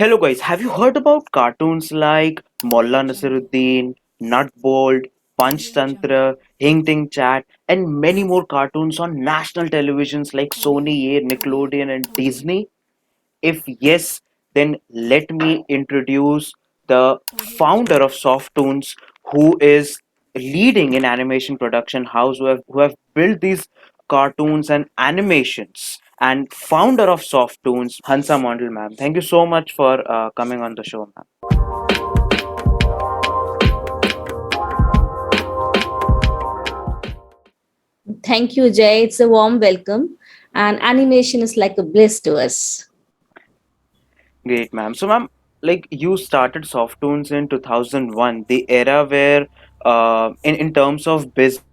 Hello guys, have you heard about cartoons like Molla Nasiruddin, Nut Bolt, Punch Tantra, Hing Ting Chat, and many more cartoons on national televisions like Sony A, Nickelodeon, and Disney? If yes, then let me introduce the founder of Softoons, who is leading in animation production house, who have built these cartoons and animations, and founder of Softoons, Hansa Mondal, ma'am. Thank you so much for coming on the show, ma'am. Thank you, Jay. It's a warm welcome. And animation is like a bliss to us. Great, ma'am. So, ma'am, like you started Softoons in 2001, the era where, in terms of business,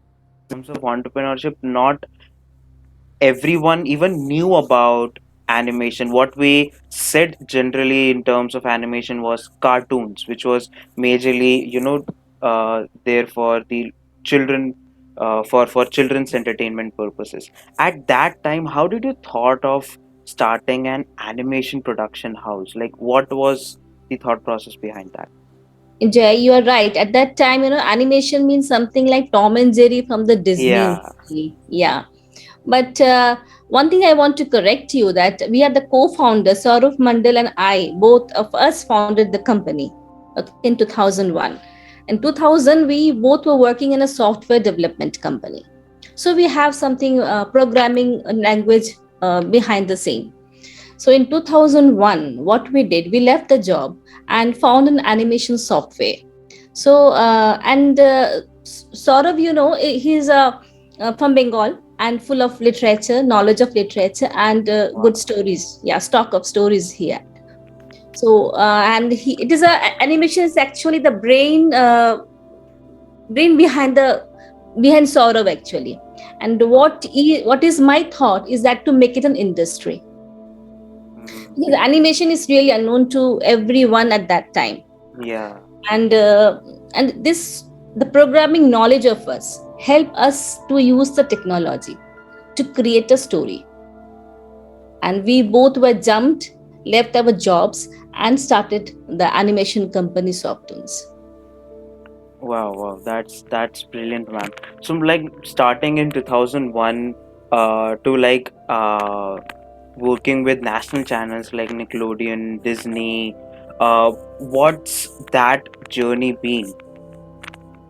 in terms of entrepreneurship, not everyone even knew about animation. What we said generally in terms of animation was cartoons, which was majorly, there for the children, for children's entertainment purposes. At that time, how did you thought of starting an animation production house? Like, what was the thought process behind that? Jay, you are right. At that time, animation means something like Tom and Jerry from the Disney Yeah. movie. Yeah. But one thing I want to correct you that we are the co-founders, Saurav Mandal and I, both of us founded the company, okay, in 2001. In 2000, we both were working in a software development company. So we have something programming language behind the scene. So in 2001, what we did, we left the job and found an animation software. So, sort of, he's from Bengal and full of literature, knowledge of literature, and good Wow. stories. Yeah, stock of stories here. So, it is animation is actually the brain behind Saurav actually. And what is my thought is that to make it an industry, because Mm, animation is really unknown to everyone at that time. yeah. And uh, and this the programming knowledge of us help us to use the technology to create a story, and we both were jumped, left our jobs, and started the animation company Softoons. Wow, wow, that's brilliant, man. So like starting in 2001, to working with national channels like Nickelodeon, Disney, what's that journey been?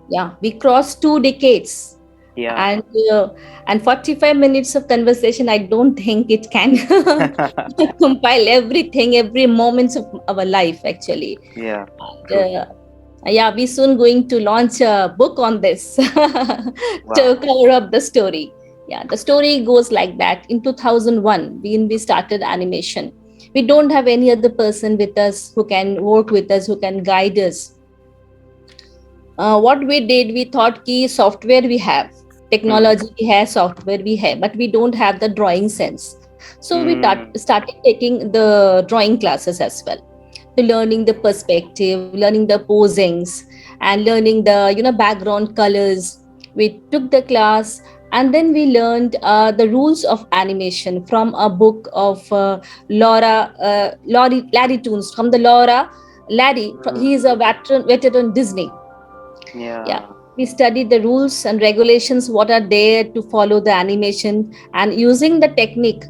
Yeah, we crossed 2 decades, Yeah. and uh, and 45 minutes of conversation, I don't think it can compile everything, every moments of our life actually. Yeah, And, true. yeah, we soon going to launch a book on this to Wow. cover up the story. Yeah, the story goes like that. In 2001, when we started animation, we don't have any other person with us who can work with us, who can guide us. What we did, we thought ki software we have, Mm-hmm. technology we have, software we have, but we don't have the drawing sense. So we Mm. started taking the drawing classes as well, to learning the perspective, learning the posings, and learning the background colors. We took the class, and then we learned the rules of animation from a book of Larry Toons, from the Laura Larry. He is a veteran Disney. Yeah, Yeah. we studied the rules and regulations, what are there to follow the animation, and using the technique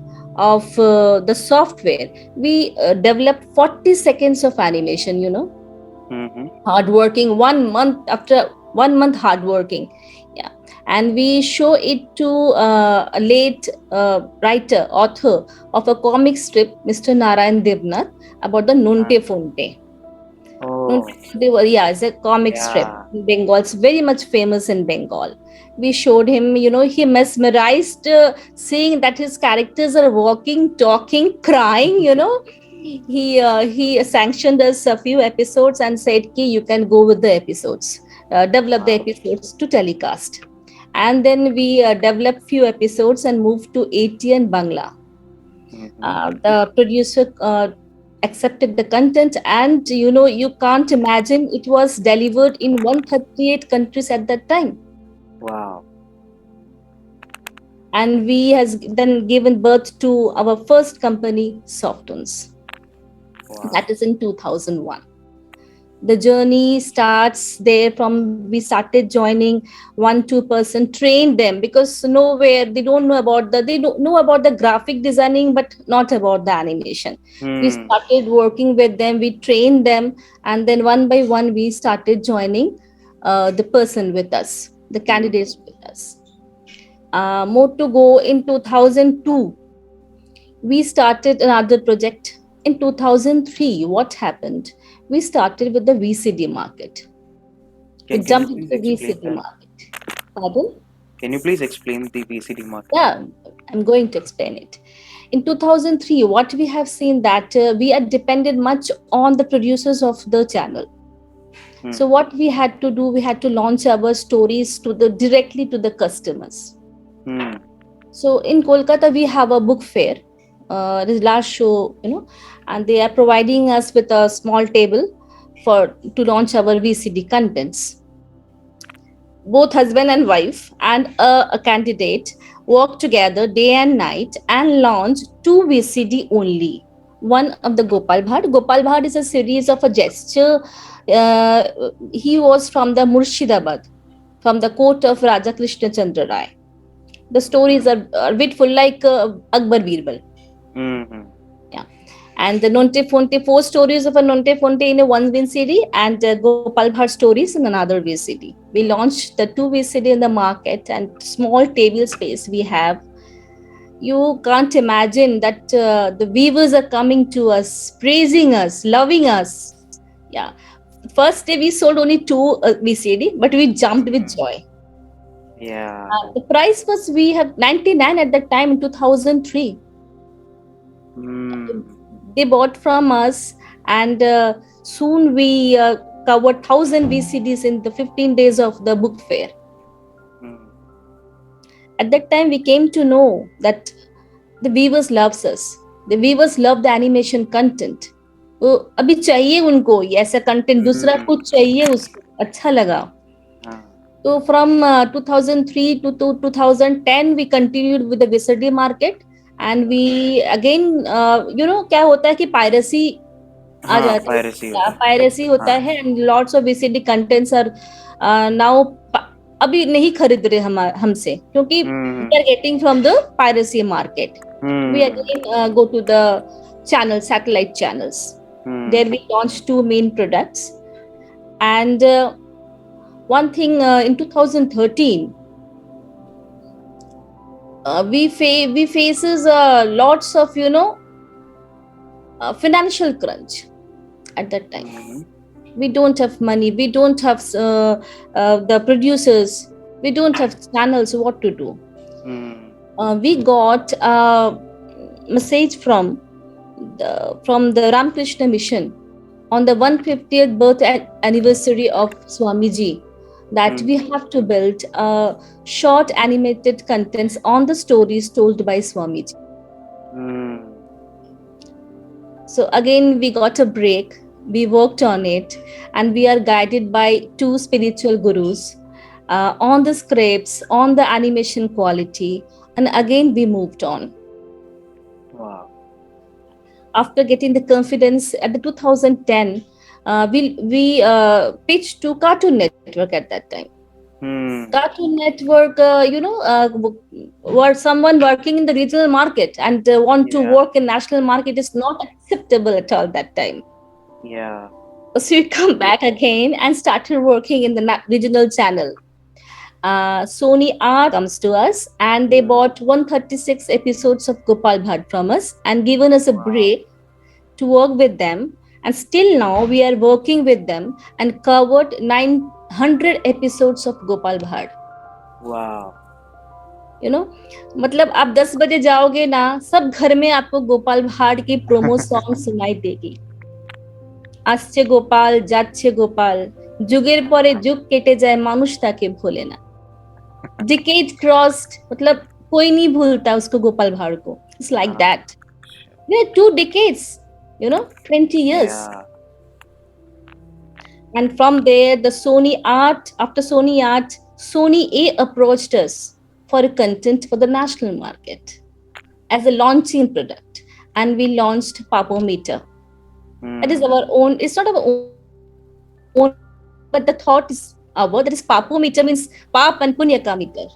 of the software, we developed 40 seconds of animation, Mm-hmm. hard working, 1 month, after 1 month hard working. Yeah, and we show it to a late writer, author of a comic strip, Mr. Narayan Devnath, about the Nunte Nice. Fonte. Oh, Yeah, it's a comic strip yeah. in Bengal. It's very much famous in Bengal. We showed him, he mesmerized seeing that his characters are walking, talking, crying. He sanctioned us a few episodes and said, "Ki you can go with the episodes, develop the Wow. episodes to telecast." And then we developed few episodes and moved to ATN Bangla. Mm-hmm. The producer accepted the content, and you can't imagine, it was delivered in 138 countries at that time. Wow. And we has then given birth to our first company, Softoons. That Wow. is in 2001. The journey starts there. From we started joining 1-2 person, train them, because nowhere they don't know about the, they don't know about the graphic designing but not about the animation. We Hmm. started working with them, we trained them, and then one by one we started joining the person with us, the Hmm. candidates with us. More to go. In 2002 we started another project. In 2003 what happened, we started with the VCD market. We Can you jumped into please the explain VCD that? market. Pardon? Can you please explain the VCD market? Yeah, I'm going to explain it. In 2003, what we have seen that we are dependent much on the producers of the channel. Hmm. So what we had to do, we had to launch our stories to the directly to the customers. Hmm. So in Kolkata, we have a book fair, this last show, and they are providing us with a small table for to launch our VCD contents. Both husband and wife and a candidate work together day and night and launch two VCD only. One of the Gopal Bhatt. Gopal Bhatt is a series of a gesture. Uh, he was from the Murshidabad, from the court of Raja Krishna Chandra Rai. The stories are beautiful, like Akbar Birbal. Hmm. Yeah. And the Nonte Fonte, four stories of a Nonte Fonte in a one VCD, and Gopal Bhatt stories in another VCD. We launched the two VCD in the market, and small table space we have. You can't imagine that the viewers are coming to us, praising us, loving us. Yeah. First day we sold only two VCD, but we jumped with Hmm. joy. Yeah. The price was, we have 99 at that time in 2003. Hmm. They bought from us, and soon we covered 1,000 VCDs in the 15 days of the book fair. Hmm. At that time we came to know that the viewers loves us, the viewers love the animation content. वो अभी चाहिए उनको ये ऐसा content, दूसरा Hmm. कुछ चाहिए उसको, अच्छा लगा. Ah. So from 2003 to 2010 we continued with the VCD market, and we again क्या होता है कि piracy आ हाँ जाता पायरेसी है, होता है. पायरेसी होता हाँ. है, and lots of VCD contents are now. अभी नहीं खरीद रहे हम हमसे, क्योंकि Hmm. We are getting from the piracy market. We Hmm. again go to the channel, satellite channels. Hmm. There we launched two main products. And one thing, in 2013 we faces lots of financial crunch at that time. Hmm. We don't have money, we don't have the producers, we don't have channels. What to do? Hmm. We got a message from the Ramakrishna Mission on the 150th birth anniversary of Swamiji, that Hmm. we have to build short animated contents on the stories told by Swamiji. Hmm. So again, we got a break, we worked on it, and we are guided by two spiritual gurus on the scripts, on the animation quality, and again, we moved on. Wow. After getting the confidence at the 2010, we pitched to Cartoon Network at that time. Hmm. Cartoon Network, were someone working in the regional market and want to Yeah. work in national market is not acceptable at all that time. Yeah. So we come back again and started working in the regional channel. Sony Art comes to us, and they Hmm. bought 136 episodes of Gopal Bhatt from us and given us a Wow. break to work with them. And still now we are working with them and covered 900 episodes of Gopal Bhatt. Wow. You know मतलब आप 10 बजे जाओगे ना, सब घर में आपको गोपाल भाड़ की प्रोमो सॉन्ग सुनाई देगी. আসছে গোপাল, যাচ্ছে গোপাল, যুগের পরে যুग केटे जाए मानुष ताके भूले ना. डिकेड क्रॉस्ड, मतलब कोई नहीं भूलता उसको, गोपाल भाड़ को. इट्स लाइक हाँ. That. We had 2 decades, 20 years. Yeah. And from there, the Sony Art, after Sony Art, Sony A approached us for a content for the national market as a launching product. And we launched Papometer. That is Hmm. our own, it's not our own meter, but the thought is our. That is papu meter, means pap and punya ka meter.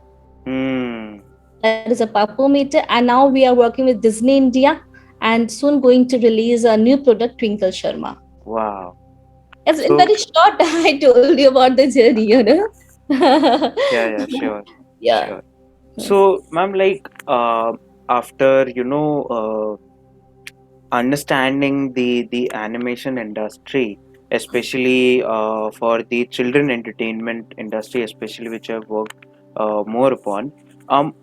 Hmm. That is a papu meter. And now we are working with Disney India and soon going to release a new product, Twinkle Sharma. Wow. Yes, in So very short, I told you about the journey, you know. yeah, yeah, sure, Yeah. sure. So, ma'am, like after understanding the animation industry, especially for the children entertainment industry, especially which I've worked more upon. Um,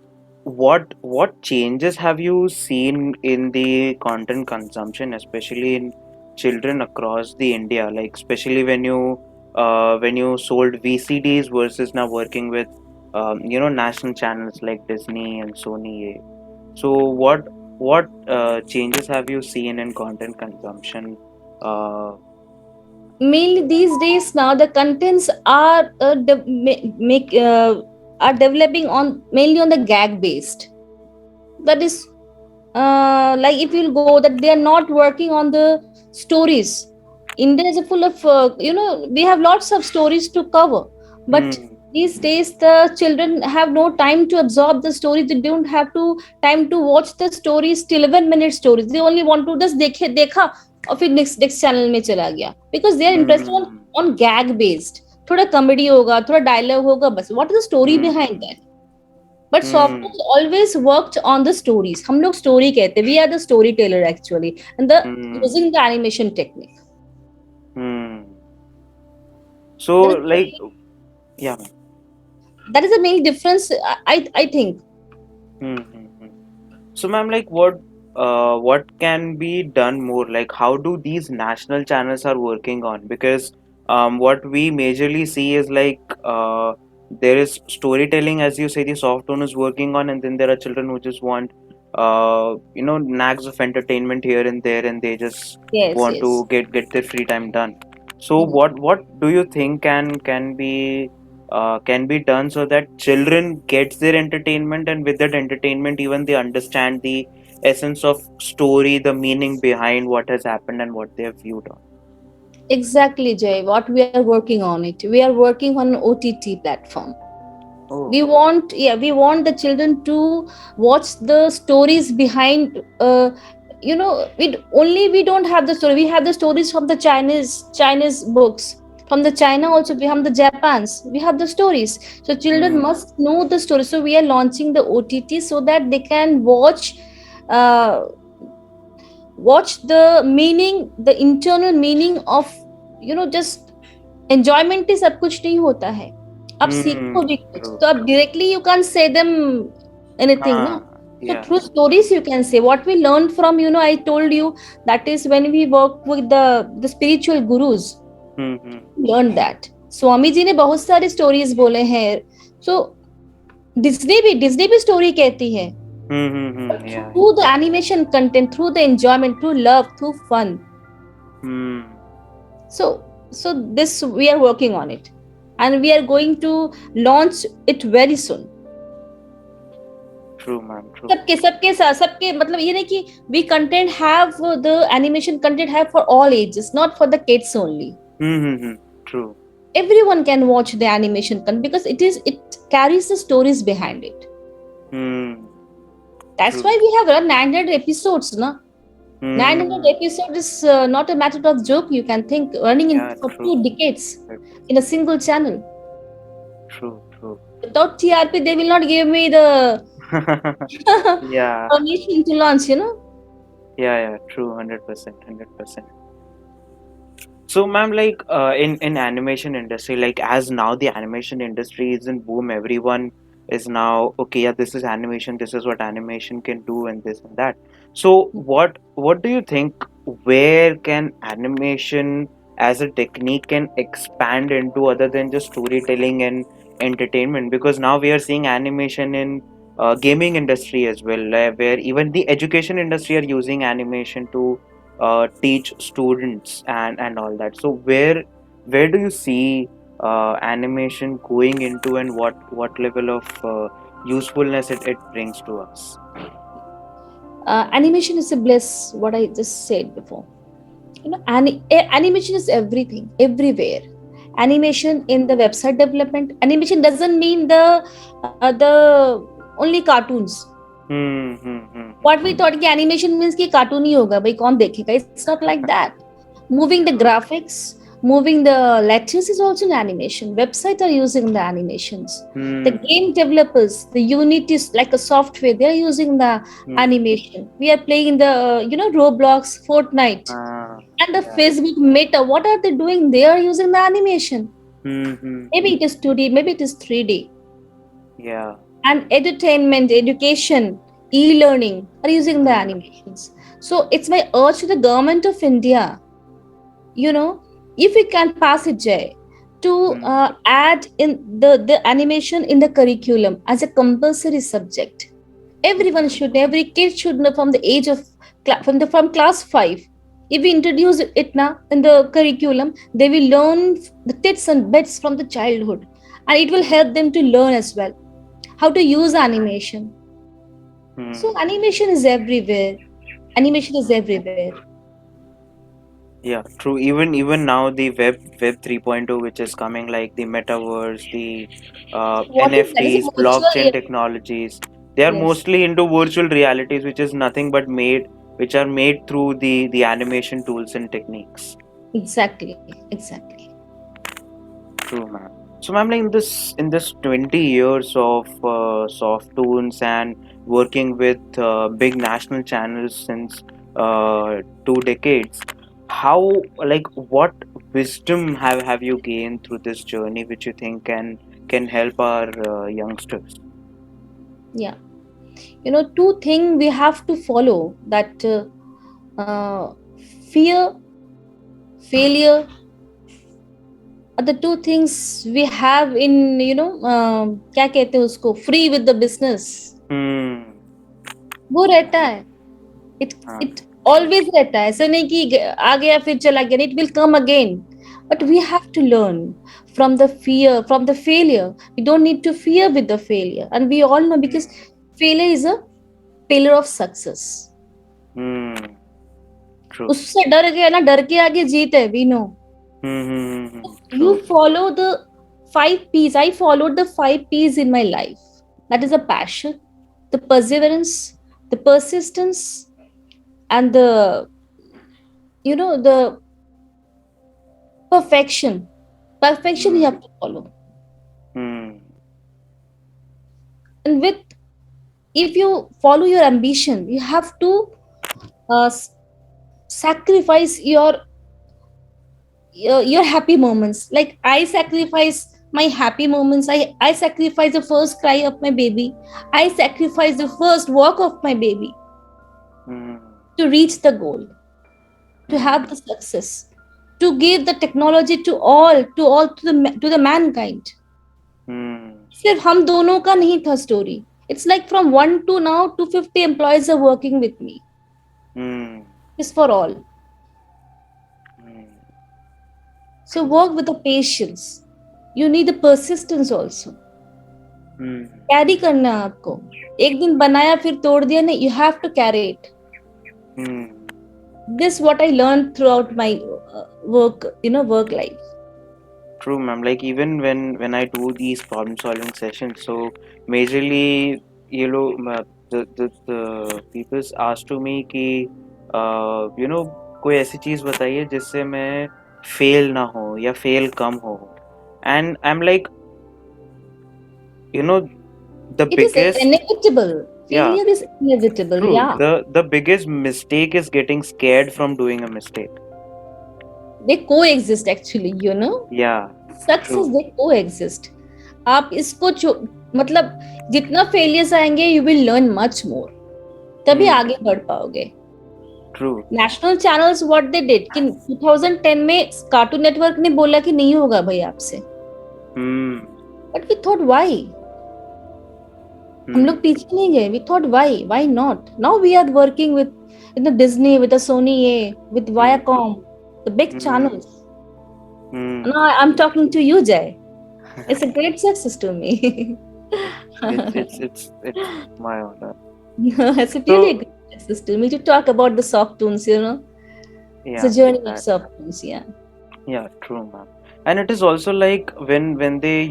what changes have you seen in the content consumption, especially in children across the India? Like especially when you sold VCDs versus now working with national channels like Disney and Sony. So what changes have you seen in content consumption? Uh, Mainly these days now the contents are are developing on mainly on the gag based. That is like if you'll go that they are not working on the stories. India is full of we have lots of stories to cover, but hmm, these days the children have no time to absorb the story. They don't have to time to watch the stories till 11-minute stories. They only want to just देखे देखा और फिर next channel में चला गया, because they are interested hmm, on gag based. थोड़ा comedy होगा, थोड़ा डायलॉग होगा, बस what is the story behind hmm, that? But hmm, Software always worked on the stories. हम लोग story कहते हैं. We are the storyteller actually, and the hmm, using the animation technique. hmm. So That is like yeah. that is the main difference. I think. Hmm, hmm, hmm. So, ma'am, like what can be done more? Like, how do these national channels are working on? Because what we majorly see is like there is storytelling, as you say, the soft tone is working on, and then there are children who just want nags of entertainment here and there, and they just Yes, want yes. to get their free time done. So, Hmm. what do you think can be done so that children gets their entertainment, and with that entertainment even they understand the essence of story, the meaning behind what has happened and what they have viewed on. Exactly, Jay. What we are working on it. We are working on an OTT platform. Oh. We want the children to watch the stories behind. We don't have the story. We have the stories from the Chinese books. From the China also we have the Japans. We have the stories. So children Hmm. must know the story. So we are launching the OTT so that they can uh, watch the meaning, the internal meaning of, just enjoyment ही सब कुछ नहीं होता है. आप Hmm. सीखो भी कुछ True. तो आप True. Directly you can say them anything na. So Yeah. through stories you can say what we learned from, I told you, that is when we work with the spiritual gurus. Hmm. Hmm. Learn that Swami ji ने बहुत सारे stories बोले हैं. So Disney भी story कहती है. Hmm. Hmm. Hmm. Yeah. Through the animation content, through the enjoyment, through love, through fun. Hmm. So this we are working on it, and we are going to launch it very soon. True, ma'am. True. सबके सबके साथ सबके मतलब ये नहीं कि we content have the animation content have for all ages, not for the kids only. Hmm. Hmm. Hmm. True. Everyone can watch the animation content because it carries the stories behind it. Hmm. That's True. why we have run 900 episodes, na. 900 Hmm. episodes is not a matter of joke. You can think running in Yeah. for True. 2 decades Right. in a single channel. True. True. Without TRP, they will not give me the Yeah. permission to launch. Yeah. Yeah. True. 100%. 100%. So, ma'am, like in animation industry, like as now the animation industry is in boom, everyone is now okay. Yeah, this is animation. This is what animation can do, and this and that. So, what do you think? Where can animation as a technique can expand into other than just storytelling and entertainment? Because now we are seeing animation in gaming industry as well, where even the education industry are using animation to teach students and all that. So where do you see animation going into, and what level of usefulness it brings to us? Animation is a bliss, what I just said before. Animation is everything, everywhere. Animation in the website development. Animation doesn't mean the only cartoons. Hmm. Hmm. Hmm. What we thought कि animation means कि cartoon ही होगा भाई, कौन देखेगा? It's not like that. Moving the True. graphics, moving the letters is also an animation. Websites are using the animations. The Hmm. game developers, the Unity is like a software, they are using the Hmm. animation. We are playing the Roblox, Fortnite, and the Yeah. Facebook Meta. What are they doing? They are using the animation. Hmm. Hmm. Maybe Hmm. it is 2D, maybe it is 3D. Yeah. And entertainment, education, e-learning are using the Hmm. animations. So it's my urge to the government of India, you know, if we can pass it, Jay, to Hmm. add in the animation in the curriculum as a compulsory subject. Hmm. Everyone should, every kid should know from the age of from class 5. If we introduce it now in the curriculum, they will learn the tits and bits from the childhood, and it will help them to learn as well how to use animation. So Hmm. animation is everywhere. Animation is everywhere. Yeah, true. Even now, the web 3.0, which is coming, like the metaverse, the What is that? Is it NFTs, virtual blockchain reality? technologies, they are Yes, mostly into virtual realities, which is nothing but which are made through the animation tools and techniques. exactly, exactly. True, ma'am. So, ma'am, like in this 20 years of Softoons and working with big national channels since 2 decades, how, like, what wisdom have you gained through this journey, which you think can help our youngsters? Yeah, two things we have to follow, that fear, failure are the two things we have in, क्या कहते हैं उसको, free with the business. Hmm. वो रहता है. It True. always रहता है. ऐसा नहीं कि आ गया फिर चला गया. It will come again. But we have to learn from the fear, from the failure. We don't need to fear with the failure, and we all know, because Hmm. failure is a pillar of success. Hmm. True. उससे डर गया ना, डर के आगे जीत है. We know. Hmm. Hmm. Hmm. Hmm. You True. follow the 5 P's. I followed the 5 P's in my life. That is the passion, the perseverance, the persistence, and the perfection. Perfection you Hmm. have to follow. Hmm. And with, if you follow your ambition, you have to sacrifice your happy moments. Like I sacrifice my happy moments. I sacrifice the first cry of my baby. I sacrifice the first walk of my baby Hmm. to reach the goal, to Hmm. have the success, to give the technology to the mankind. Hmm. सिर्फ हम दोनों का नहीं था story. It's like from 1 to now 250 employees are working with me. Hmm. It's for all. Hmm. So True. work with the patience. You need the persistence also. Hmm. Carry करना है आपको. एक दिन बनाया फिर तोड़ दिया नहीं. You have to carry it. Hmm. This what I learned throughout my work life. True, ma'am. Like even when I do these problem solving sessions, so majorly, the people ask to me कि कोई ऐसी चीज बताइए जिससे मैं fail ना हो या फेल कम हो, and I'm like, you know the It is biggest, inevitable. yeah, Failure is inevitable. true, Yeah, the biggest mistake is getting scared from doing a mistake. they coexist actually. Yeah, Success, true. they coexist. आप इसको मतलब जितना failures आएंगे, you will learn much more. तभी Hmm. आगे बढ़ पाओगे. True. National channels what they did कि 2010 में कार्टून नेटवर्क ने बोला कि नहीं होगा भाई आपसे. Hmm. But we thought why. हम Hmm. लोग पीछे नहीं गए. We thought why not. Now we are working with Disney, with Sony, a with Hmm. Viacom, the big Hmm. Channels. Hmm. Now I'm talking to you, Jay. It's a great success to me. It's my honor. It's a really a So great success to me to talk about the soft tunes. It's a Yeah, journey of exactly. Ssoftoons, yeah. Yeah, true, ma'am. And it is also like when they,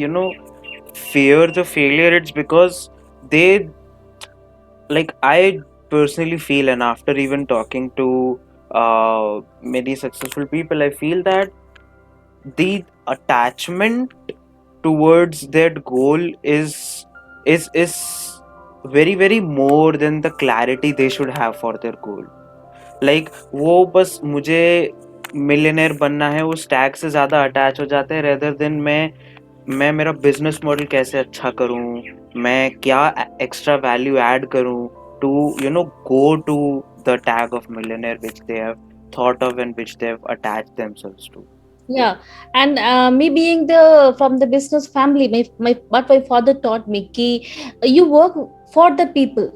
fear the failure, it's because they, like, I personally feel, and after even talking to many successful people, I feel that the attachment towards that goal is very very more than the clarity they should have for their goal. Like वो बस मुझे millionaire बनना है, वो stack से ज़्यादा attach हो जाते हैं रेदर देन मैं मेरा बिजनेस मॉडल कैसे अच्छा करूं, मैं क्या एक्स्ट्रा वैल्यू ऐड करूं to go to the tag of millionaire which they have thought of and which they have attached themselves to. Yeah, and me being the from the business family, my what my father taught me कि you work for the people.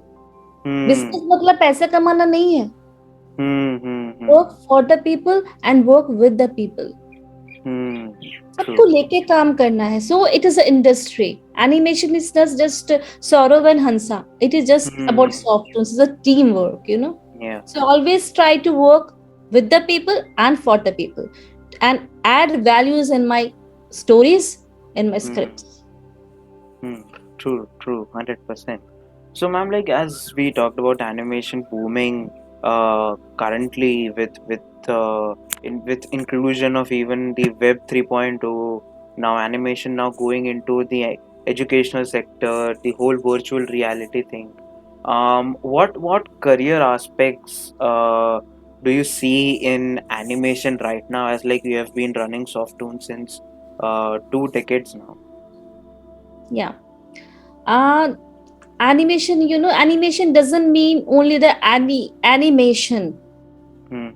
Hmm. Business मतलब पैसे कमाना नहीं है. Hmm. Work for the people and work with the people. Hmm. सबको True. लेके काम करना है. So it is an industry. Animation is not just Saurav and Hansa. It is just about Hmm. Softoons. It's a teamwork. Yeah. So always try to work with the people and for the people, and add values in my stories, in my Hmm. scripts. Hmm. True, 100%. So, ma'am, like as we talked about animation booming currently with inclusion of even the Web 3.0, now animation now going into the educational sector, the whole virtual reality thing. What career aspects do you see in animation right now? As like you have been running Softoon since 2 decades now. Yeah. uh Animation, animation doesn't mean only the animation. Hmm.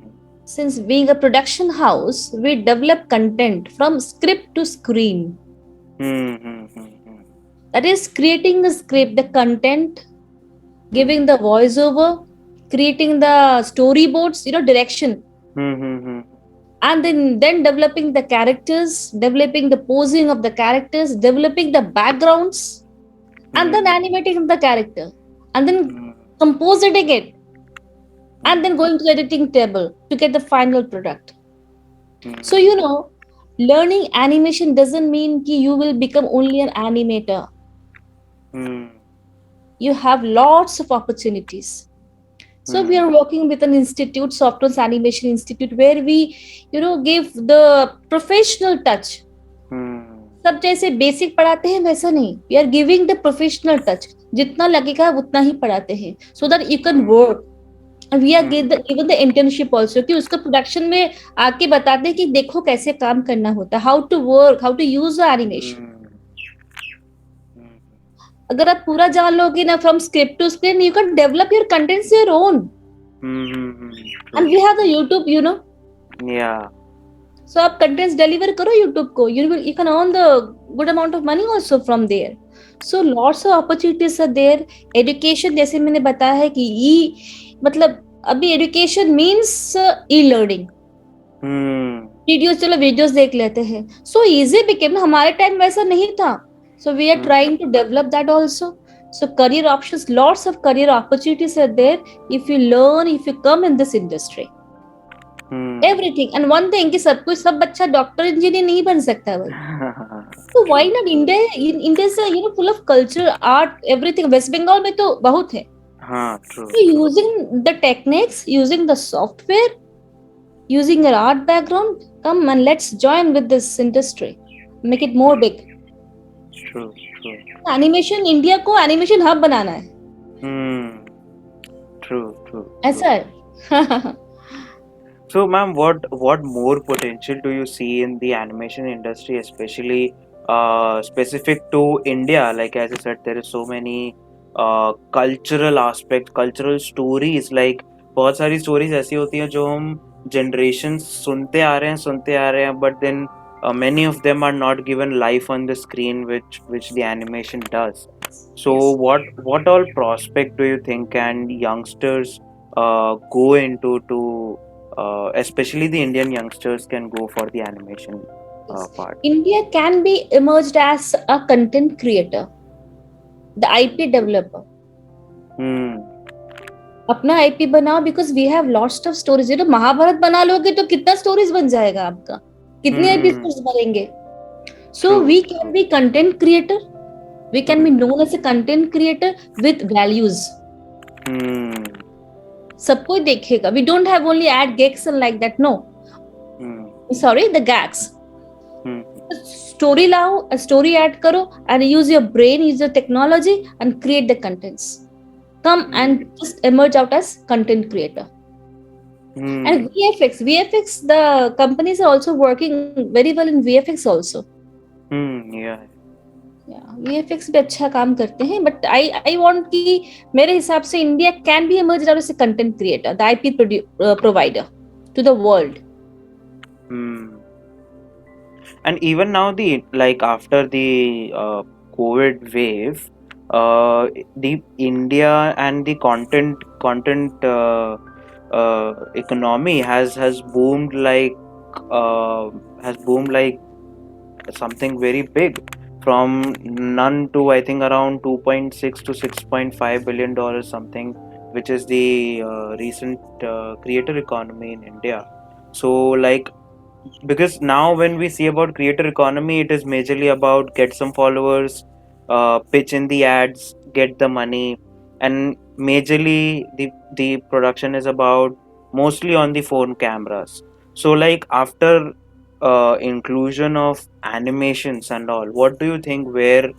Since being a production house, we develop content from script to screen. Hmm. Hmm. Hmm. Hmm. That is creating the script, the content, Hmm. giving the voiceover, creating the storyboards, direction, Hmm. Hmm. Hmm. and then developing the characters, developing the posing of the characters, developing the backgrounds, and then Hmm. animating the character, and then Hmm. composing it, and then Hmm. going to the editing table to get the final product. So, Hmm. learning animation doesn't mean ki you will become only an animator. Hmm. You have lots of opportunities. So we Hmm. are working with an institute, Ssoftoons Animation Institute, where we, give the professional touch. Hmm. सब जैसे basic पढ़ाते हैं वैसा नहीं. We are giving the professional touch. जितना लगेगा उतना ही पढ़ाते हैं. So that you can Hmm. work. And we are Hmm. given the internship also कि उसका प्रोडक्शन में आके बताते हैं कि देखो कैसे काम करना होता है. How to work, how to use the animation. Hmm. Hmm. अगर आप पूरा जान लोगे ना from script to screen, you can develop your contents your own. Hmm. Hmm. And True. we have the YouTube. Yeah. So आप contents deliver करो YouTube को. You can earn the good amount of money also from there. So lots of opportunities are there. Education जैसे मैंने बताया है कि मतलब अभी education means e-learning. Hmm. Videos, चलो वीडियोस देख लेते हैं. So easy became. हमारे टाइम वैसा नहीं था. So we are Hmm. Trying to develop that also. So career options, lots of career opportunities are there if you learn, if you come in this industry. Hmm. Everything. And one thing कि सब बच्चा doctor engineer नहीं बन सकता भाई. तो why True. not India is full of culture, art, everything. West Bengal में तो बहुत है. हाँ, true, So true. using the techniques, using the software, using your art background, come and let's join with this industry, make it more big. True, true. Animation India को animation hub बनाना है. Hmm. True, true, ऐसा true. है. So, ma'am, what more potential do you see in the animation industry, especially specific to India? Like as I said, there is so many cultural aspects, cultural stories. Like बहुत सारी stories ऐसी होती हैं जो हम generations सुनते आ रहे हैं, but then many of them are not given life on the screen, which the animation does. So, Yes. what all prospect do you think can youngsters go into to especially the Indian youngsters can go for the animation Yes. part. India can be emerged as a content creator, the IP developer. Hmm. अपना IP बनाओ, because we have lots of stories. ये तो महाभारत बना लोगे तो कितना stories बन जाएगा आपका, कितने Hmm. एपिसोड्स बनेंगे। So True. We can True. Be content creator, we can be Hmm. known as a content creator with values. Hmm. सब कोई देखेगा, we don't have only ad gags and like that, no, Hmm. sorry, the gags, Hmm. story लाओ, a story add करो, and use your brain, use your technology and create the contents, come Hmm. and just emerge out as content creator. Hmm. And VFX, the companies are also working very well in VFX also. Hmm. Yeah. VFX भी अच्छा काम करते हैं, but I want कि मेरे हिसाब से India can be emerged out as a content creator, the IP provider to the world. Hmm. And even now, the like after the COVID wave, the India and the content economy has boomed uh, has boomed like something very big, from none to I think around 2.6 to 6.5 billion dollars something, which is the recent creator economy in India. So like, because now when we see about creator economy, it is majorly about get some followers, pitch in the ads, get the money, and majorly the production is about mostly on the phone cameras. So like after inclusion of animations and all, what do you think, where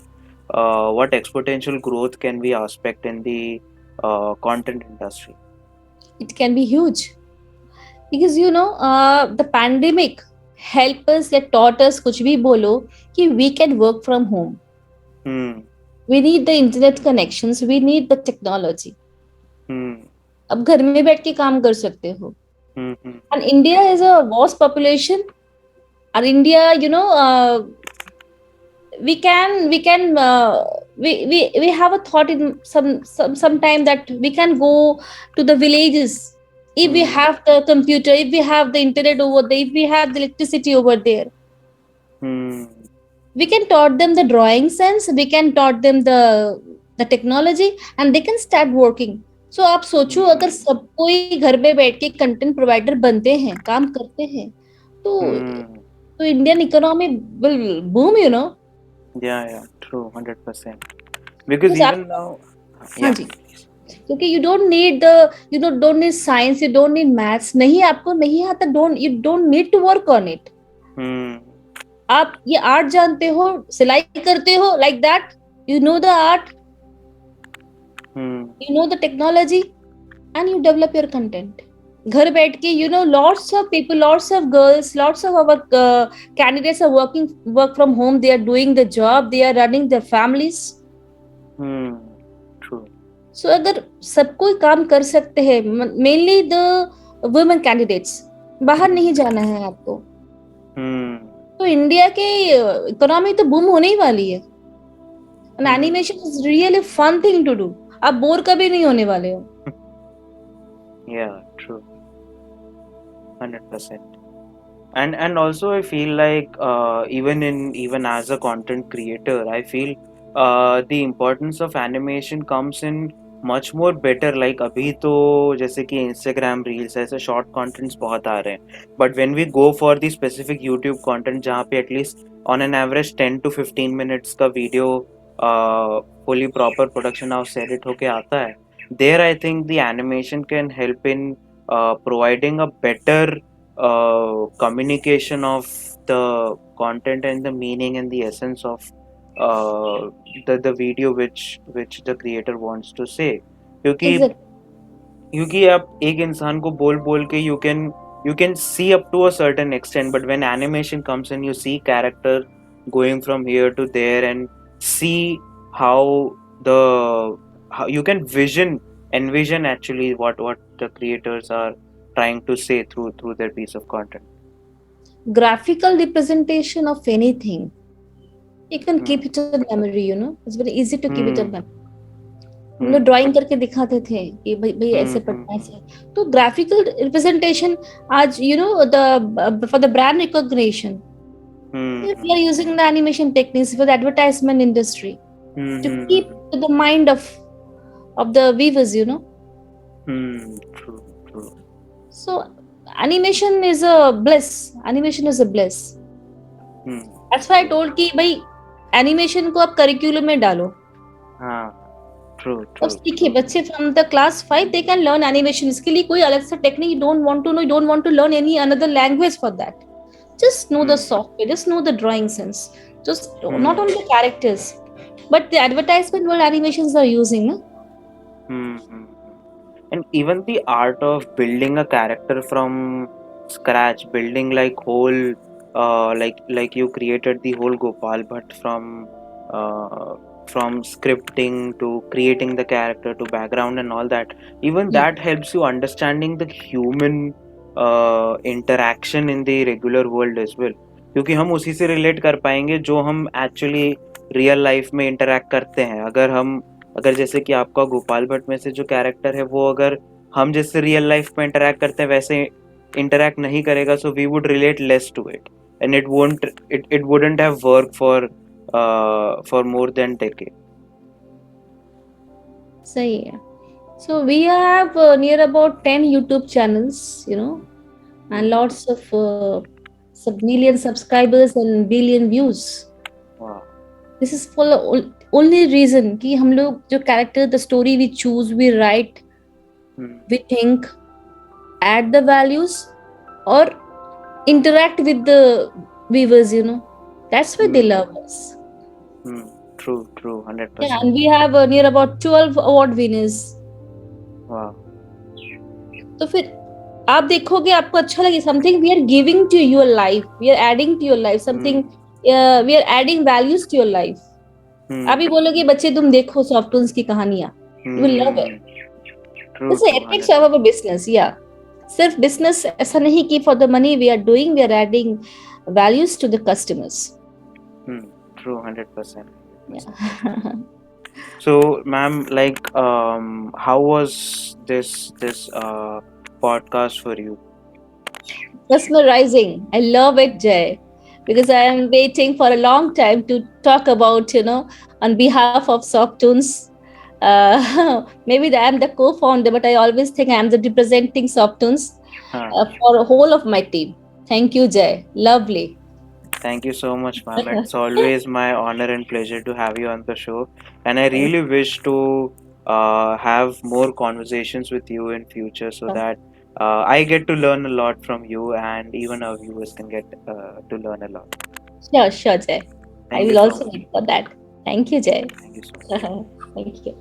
what exponential growth can we expect in the content industry? It can be huge because the pandemic help us या taught us, कुछ भी बोलो, कि we can work from home. Hmm. We need the internet connections, we need the technology. Hmm. अब घर में बैठ के काम कर सकते हो. Hmm. Hmm. And India is a vast population. And India, we have a thought in some time that we can go to the villages if we Hmm. have the computer, if we have the internet over there, if we have the electricity over there. Hmm. We can taught them the drawing sense, we can taught them the technology, and they can start working. So आप सोचो, अगर Hmm. सब कोई घर पे बैठ के content provider बनते हैं, काम करते हैं, Hmm. तो Indian economy will boom, Yeah, yeah, true, 100%. Because because आप, even now, हाँ yeah, जी, क्योंकि you don't need science, you don't need maths, नहीं आपको नहीं आता, don't you don't need to work on it. hmm, आप ये आर्ट जानते हो, सिलाई करते हो, like that, you know the art, hmm, you know the technology, and you develop your content. घर बैठ के, lots of people, lots of girls, lots of our candidates are work from home, they are doing the job, they are running their families. hmm, true, सो अगर सब कोई काम कर सकते हैं, मेनली द वुमेन कैंडिडेट्स, बाहर hmm, नहीं जाना है आपको, hmm, तो इंडिया के इकोनॉमी तो बूम होने ही वाली है. And hmm, animation is really fun thing to do. आप बोर कभी नहीं होने वाले हो. yeah, true, 100%. And also I feel like even as a content creator, I feel the importance of animation comes in much more better. Like अभी तो जैसे कि Instagram reels ऐसे short contents बहुत आ रहे हैं, but when we go for the specific YouTube content जहाँ पे at least on an average 10 to 15 minutes का video fully proper production house edit होके आता है, there I think the animation can help in providing a better communication of the content and the meaning and the essence of uh, the video which the creator wants to say. क्योंकि exact. क्योंकि आप एक इंसान को बोल बोल के you can see up to a certain extent, but when animation comes in, you see character going from here to there and see how the how you can envision actually what the creators are trying to say through their piece of content. Graphical representation of anything, you can Hmm. keep it in memory, it's very easy to keep it in Hmm. memory. हम लोग Hmm. Drawing करके दिखाते थे कि भाई भाई Hmm. ऐसे Hmm. पढ़ना है, ऐसे. तो ग्राफिकल रिप्रेजेंटेशन आज, the for the brand recognition, Hmm. we are using the animation techniques for the advertisement industry Hmm. to Hmm. keep Hmm. to the mind of the viewers. True, true. So animation is a bliss. Animation is a bliss. Hmm. That's why I True. told कि भाई animation को आप curriculum में डालो. हाँ. True, अब true, सीखिए true. बच्चे from the class 5 they can learn animation. इसके लिए कोई अलग से technique you don't want to know, you don't want to learn any another language for that. Just know the Hmm. software, just know the drawing sense, just not Hmm. only the characters, but the advertisement what animations are using, no? Hmm. Hmm. And even the art of building a character from scratch, building like whole, like you created the whole Gopal Bhatt uh, from scripting to creating the character to background and all that. Even Yeah. that helps you understanding the human interaction in the regular world as well, क्योंकि हम उसी से relate कर पाएंगे जो हम actually real life में interact करते हैं. अगर जैसे कि आपका गोपाल भट्ट में से जो कैरेक्टर है वो अगर हम जैसे रियल लाइफ में इंटरेक्ट करते हैं वैसे इंटरेक्ट नहीं करेगा, so we would relate less to it and it wouldn't have work for more than decade. सही है. So we have near about 10 YouTube channels, you know, and lots of sub million subscribers and billion views. Wow. This is for the only reason कि हम लोग जो character, the story we choose, we write, Hmm. we think, add the values, or interact with the viewers, you know. That's why they Hmm. love us. Hmm. True, true, Yeah, 100%. and we have near about 12 award winners. Wow. तो फिर आप देखोगे आपको अच्छा लगे. Something we are giving to your life, we are adding to your life Hmm. Something, we are adding values to your life. Hmm. आप ही बोलोगे बच्चे तुम देखो सॉफ्टून्स की कहानियां, you will love Hmm. It. True, it's true, ethics of 100%. Our business. या सिर्फ business ऐसा नहीं कि for the money we are doing, we are adding values to the customers. Hmm. True, 100%. 100%. Yeah. So, ma'am, like, how was this podcast for you? Mesmerizing. I love it, Jay, because I am waiting for a long time to talk about, you know, on behalf of Softoons. Maybe I am the co-founder, but I always think I am the representing Softoons Huh. for the whole of my team. Thank you, Jay. Lovely. Thank you so much, ma'am. It's always my honor and pleasure to have you on the show, and I really wish to have more conversations with you in future so that I get to learn a lot from you, and even our viewers can get to learn a lot. Sure, sure, Jay. I Thank you will so also much. wait for that. Thank you, Jay. Thank you so much. Thank you.